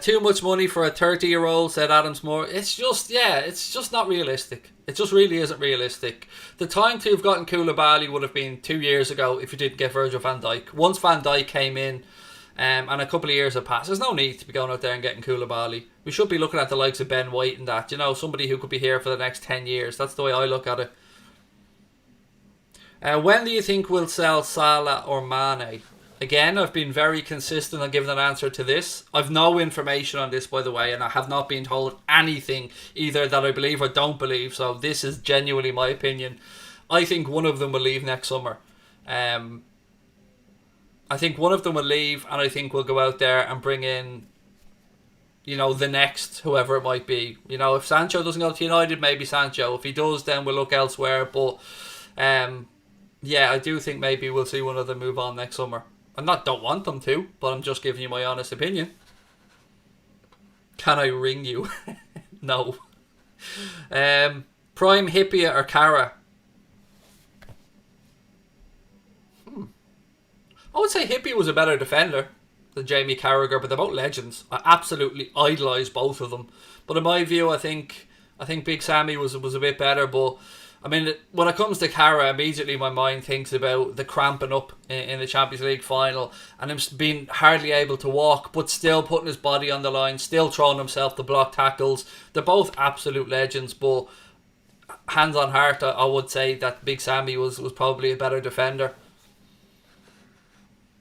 Too much money for a 30-year-old, said Adams Moore. It's just not realistic. It just really isn't realistic. The time to have gotten Koulibaly would have been 2 years ago if you didn't get Virgil van Dijk. Once Van Dijk came in, and a couple of years have passed, there's no need to be going out there and getting Koulibaly. We should be looking at the likes of Ben White and that, you know, somebody who could be here for the next 10 years. That's the way I look at it. When do you think we'll sell Salah or Mane? Again, I've been very consistent on giving an answer to this. I've no information on this, by the way, and I have not been told anything either that I believe or don't believe, so this is genuinely my opinion. I think one of them will leave next summer. I think one of them will leave, and I think we'll go out there and bring in, you know, the next, whoever it might be. You know, if Sancho doesn't go to United, maybe Sancho. If he does, then we'll look elsewhere. But, yeah, I do think maybe we'll see one of them move on next summer. I don't want them to, but I'm just giving you my honest opinion. Can I ring you? No. Prime Hippia or Cara? I would say Hippie was a better defender than Jamie Carragher, but they're both legends. I absolutely idolise both of them. But in my view, I think Big Sammy was a bit better. But I mean, when it comes to Cara, immediately my mind thinks about the cramping up in the Champions League final and him being hardly able to walk, but still putting his body on the line, still throwing himself to block tackles. They're both absolute legends, but hands on heart, I would say that Big Sammy was probably a better defender.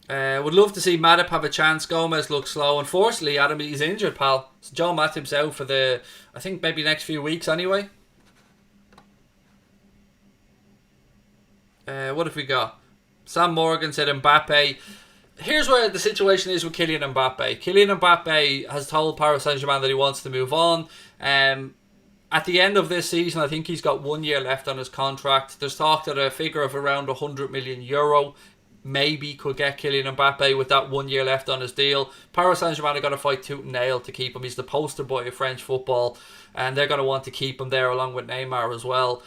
Would love to see Matip have a chance. Gomez looks slow. Unfortunately, Adam, he's injured, pal. So Joe Matip's out for I think maybe next few weeks anyway. What have we got? Sam Morgan said Mbappe. Here's where the situation is with Kylian Mbappe. Kylian Mbappe has told Paris Saint-Germain that he wants to move on. At the end of this season, I think he's got 1 year left on his contract. There's talk that a figure of around €100 million maybe could get Kylian Mbappe with that 1 year left on his deal. Paris Saint-Germain are going to fight tooth and nail to keep him. He's the poster boy of French football, and they're going to want to keep him there along with Neymar as well.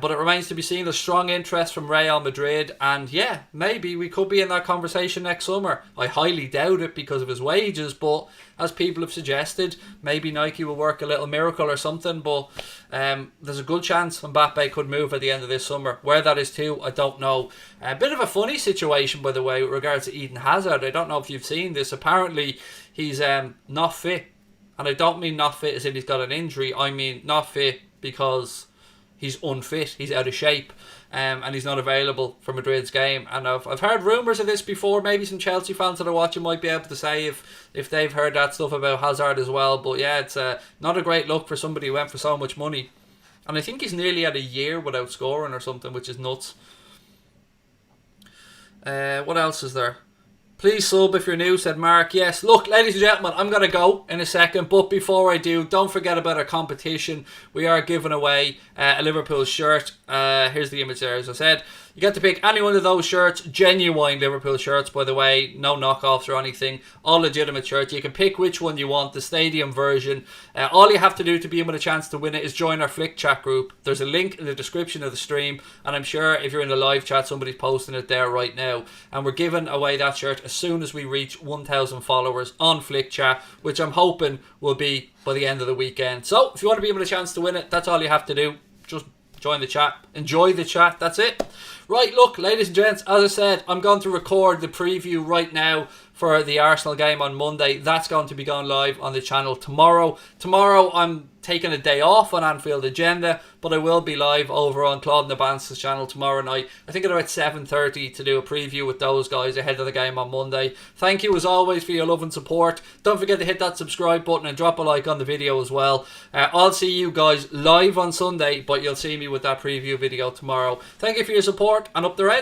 But it remains to be seen. There's strong interest from Real Madrid, and yeah, maybe we could be in that conversation next summer. I highly doubt it because of his wages, but as people have suggested, maybe Nike will work a little miracle or something. But there's a good chance Mbappe could move at the end of this summer. Where that is to, I don't know. A bit of a funny situation, by the way, with regards to Eden Hazard. I don't know if you've seen this. Apparently, he's not fit. And I don't mean not fit as in he's got an injury. I mean not fit because he's unfit, he's out of shape, and he's not available for Madrid's game. And I've heard rumours of this before. Maybe some Chelsea fans that are watching might be able to say if they've heard that stuff about Hazard as well. But yeah, it's not a great look for somebody who went for so much money. And I think he's nearly at a year without scoring or something, which is nuts. What else is there? Please sub if you're new, said Mark. Yes, look, ladies and gentlemen, I'm going to go in a second, but before I do, don't forget about our competition. We are giving away a Liverpool shirt. Here's the image there, as I said. You get to pick any one of those shirts, genuine Liverpool shirts, by the way, no knockoffs or anything, all legitimate shirts. You can pick which one you want, the stadium version. All you have to do to be in with a chance to win it is join our Flick Chat group. There's a link in the description of the stream, and I'm sure if you're in the live chat, somebody's posting it there right now. And we're giving away that shirt as soon as we reach 1,000 followers on Flick Chat, which I'm hoping will be by the end of the weekend. So if you want to be in with a chance to win it, that's all you have to do. Just join the chat, enjoy the chat, that's it. Right, look, ladies and gents, as I said, I'm going to record the preview right now for the Arsenal game on Monday. That's going to be going live on the channel tomorrow. Tomorrow I'm taking a day off on Anfield Agenda, but I will be live over on Claude Nabance's channel tomorrow night. I think at about 7:30 to do a preview with those guys ahead of the game on Monday. Thank you as always for your love and support. Don't forget to hit that subscribe button and drop a like on the video as well. I'll see you guys live on Sunday, but you'll see me with that preview video tomorrow. Thank you for your support, and up the Reds.